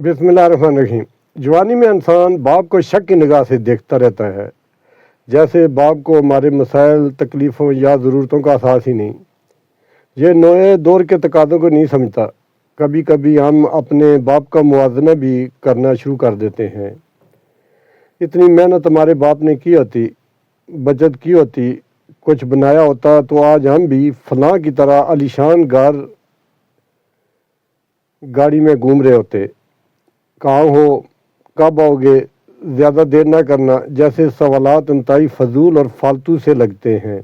بسم اللہ الرحمن الرحیم۔ جوانی میں انسان باپ کو شک کی نگاہ سے دیکھتا رہتا ہے، جیسے باپ کو ہمارے مسائل، تکلیفوں یا ضرورتوں کا احساس ہی نہیں۔ یہ نوئے دور کے تقاضوں کو نہیں سمجھتا۔ کبھی کبھی ہم اپنے باپ کا موازنہ بھی کرنا شروع کر دیتے ہیں۔ اتنی محنت ہمارے باپ نے کی ہوتی، بچت کی ہوتی، کچھ بنایا ہوتا تو آج ہم بھی فلاں کی طرح عالیشان گاڑی میں گھوم رہے ہوتے۔ کہاں ہو، کب آؤ گے، زیادہ دیر نہ کرنا جیسے سوالات انتہائی فضول اور فالتو سے لگتے ہیں۔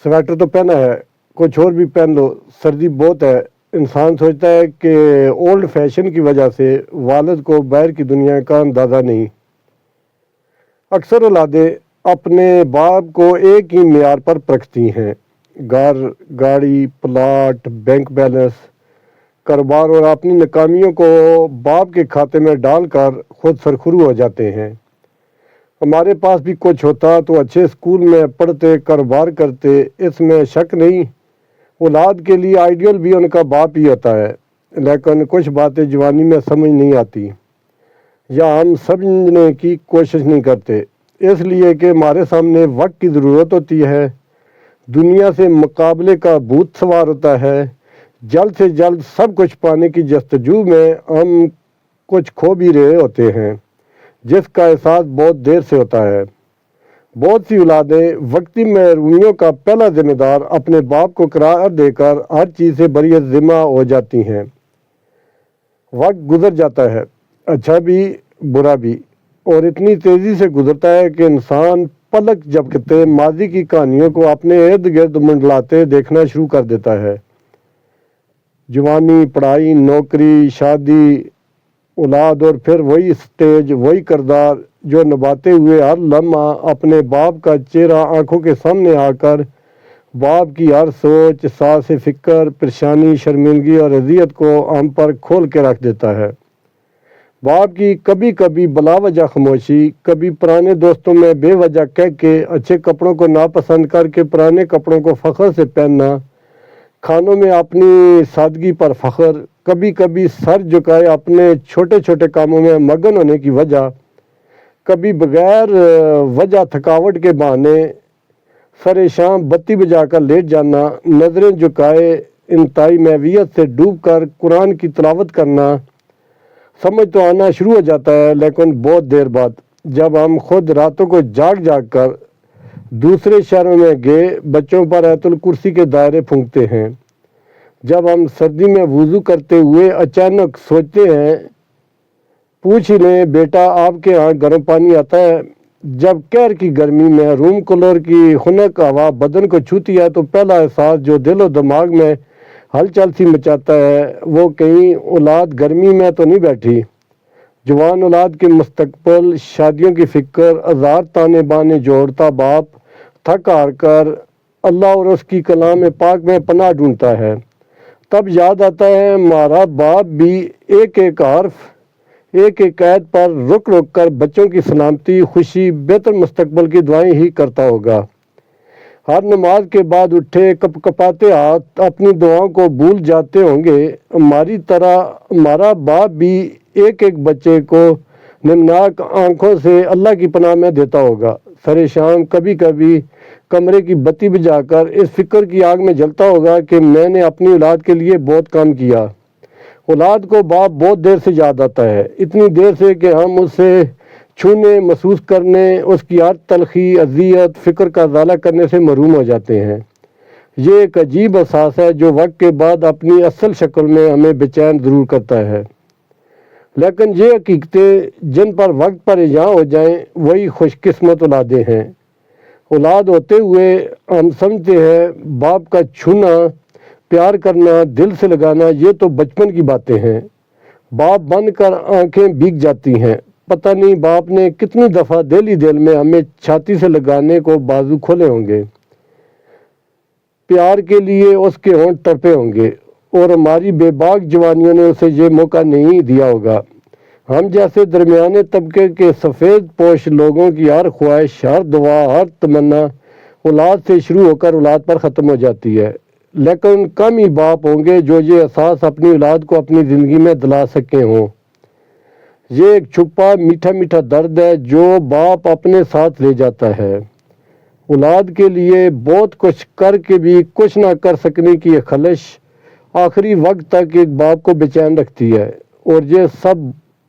سویٹر تو پہنا ہے، کچھ اور بھی پہن لو، سردی بہت ہے۔ انسان سوچتا ہے کہ اولڈ فیشن کی وجہ سے والد کو باہر کی دنیا کا اندازہ نہیں۔ اکثر اولادیں اپنے باپ کو ایک ہی معیار پر پرکھتی ہیں: گھر، گاڑی، پلاٹ، بینک بیلنس، کاروبار، اور اپنی ناکامیوں کو باپ کے کھاتے میں ڈال کر خود سرخرو ہو جاتے ہیں۔ ہمارے پاس بھی کچھ ہوتا تو اچھے اسکول میں پڑھتے، کاروبار کرتے، اس میں شک نہیں۔ اولاد کے لیے آئیڈیل بھی ان کا باپ ہی ہوتا ہے، لیکن کچھ باتیں جوانی میں سمجھ نہیں آتی یا ہم سمجھنے کی کوشش نہیں کرتے، اس لیے کہ ہمارے سامنے وقت کی ضرورت ہوتی ہے، دنیا سے مقابلے کا بھوت سوار ہوتا ہے، جلد سے جلد سب کچھ پانے کی جستجو میں ہم کچھ کھو بھی رہے ہوتے ہیں، جس کا احساس بہت دیر سے ہوتا ہے۔ بہت سی اولادیں وقتی محرومیوں کا پہلا ذمہ دار اپنے باپ کو قرار دے کر ہر چیز سے بری ذمہ ہو جاتی ہیں۔ وقت گزر جاتا ہے، اچھا بھی برا بھی، اور اتنی تیزی سے گزرتا ہے کہ انسان پلک جھپکتے ماضی کی کہانیوں کو اپنے ارد گرد منڈلاتے دیکھنا شروع کر دیتا ہے۔ جوانی، پڑھائی، نوکری، شادی، اولاد، اور پھر وہی سٹیج، وہی کردار جو نبھاتے ہوئے ہر لمحہ اپنے باپ کا چہرہ آنکھوں کے سامنے آ کر باپ کی ہر سوچ، ساز فکر، پریشانی، شرمندگی اور اذیت کو ہم پر کھول کے رکھ دیتا ہے۔ باپ کی کبھی کبھی بلا وجہ خاموشی، کبھی پرانے دوستوں میں بے وجہ کہہ کے، اچھے کپڑوں کو ناپسند کر کے پرانے کپڑوں کو فخر سے پہننا، کھانوں میں اپنی سادگی پر فخر، کبھی کبھی سر جھکائے اپنے چھوٹے چھوٹے کاموں میں مگن ہونے کی وجہ، کبھی بغیر وجہ تھکاوٹ کے بہانے سر شام بتی بجا کر لیٹ جانا، نظریں جھکائے انتہائی محویت سے ڈوب کر قرآن کی تلاوت کرنا۔ سمجھ تو آنا شروع ہو جاتا ہے، لیکن بہت دیر بعد، جب ہم خود راتوں کو جاگ جاگ کر دوسرے شہروں میں گئے بچوں پر آیت الکرسی کے دائرے پھونکتے ہیں، جب ہم سردی میں وضو کرتے ہوئے اچانک سوچتے ہیں پوچھ ہی لیں بیٹا آپ کے ہاں گرم پانی آتا ہے، جب قہر کی گرمی میں روم کولر کی خنک ہوا بدن کو چھوتی ہے تو پہلا احساس جو دل و دماغ میں ہلچل سی مچاتا ہے وہ کہیں اولاد گرمی میں تو نہیں بیٹھی۔ جوان اولاد کے مستقبل، شادیوں کی فکر، ہزار تانے بانے جوڑتا باپ تھک ہار کر اللہ اور اس کی کلام پاک میں پناہ ڈھونڈتا ہے۔ تب یاد آتا ہے ہمارا باپ بھی ایک ایک حرف، ایک ایک قید پر رک رک کر بچوں کی سلامتی، خوشی، بہتر مستقبل کی دعائیں ہی کرتا ہوگا۔ ہر نماز کے بعد اٹھے کپ کپاتے ہاتھ اپنی دعاؤں کو بھول جاتے ہوں گے۔ ہماری طرح ہمارا باپ بھی ایک ایک بچے کو نمناک آنکھوں سے اللہ کی پناہ میں دیتا ہوگا۔ سر شام کبھی کبھی کمرے کی بتی بجھا کر اس فکر کی آگ میں جلتا ہوگا کہ میں نے اپنی اولاد کے لیے بہت کام کیا۔ اولاد کو باپ بہت دیر سے یاد آتا ہے، اتنی دیر سے کہ ہم اسے چھونے، محسوس کرنے، اس کی ہر تلخی، اذیت، فکر کا ازالہ کرنے سے محروم ہو جاتے ہیں۔ یہ ایک عجیب احساس ہے جو وقت کے بعد اپنی اصل شکل میں ہمیں بے چین ضرور کرتا ہے، لیکن یہ حقیقتیں جن پر وقت پر یہاں ہو جائیں وہی خوش قسمت اولادیں ہیں۔ اولاد ہوتے ہوئے ہم سمجھتے ہیں باپ کا چھونا، پیار کرنا، دل سے لگانا یہ تو بچپن کی باتیں ہیں۔ باپ بن کر آنکھیں بھیگ جاتی ہیں، پتہ نہیں باپ نے کتنی دفعہ دل ہی دل میں ہمیں چھاتی سے لگانے کو بازو کھولے ہوں گے، پیار کے لیے اس کے ہونٹ تڑپے ہوں گے، اور ہماری بے باک جوانیوں نے اسے یہ موقع نہیں دیا ہوگا۔ ہم جیسے درمیانے طبقے کے سفید پوش لوگوں کی ہر خواہش، ہر دعا، ہر تمنا اولاد سے شروع ہو کر اولاد پر ختم ہو جاتی ہے، لیکن کم ہی باپ ہوں گے جو یہ احساس اپنی اولاد کو اپنی زندگی میں دلا سکے ہوں۔ یہ ایک چھپا میٹھا میٹھا درد ہے جو باپ اپنے ساتھ لے جاتا ہے۔ اولاد کے لیے بہت کچھ کر کے بھی کچھ نہ کر سکنے کی یہ خلش آخری وقت تک ایک باپ کو بے چین رکھتی ہے، اور یہ سب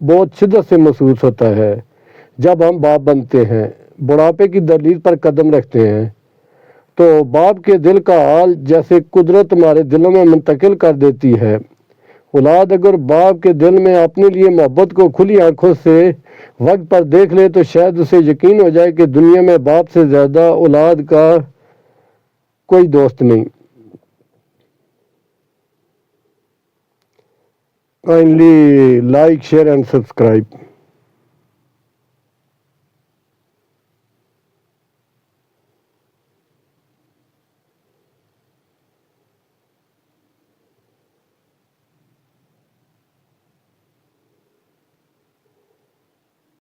بہت شدت سے محسوس ہوتا ہے جب ہم باپ بنتے ہیں، بڑھاپے کی دلیل پر قدم رکھتے ہیں، تو باپ کے دل کا حال جیسے قدرت ہمارے دلوں میں منتقل کر دیتی ہے۔ اولاد اگر باپ کے دل میں اپنے لیے محبت کو کھلی آنکھوں سے وقت پر دیکھ لے تو شاید اسے یقین ہو جائے کہ دنیا میں باپ سے زیادہ اولاد کا کوئی دوست نہیں۔ Kindly like, share and subscribe.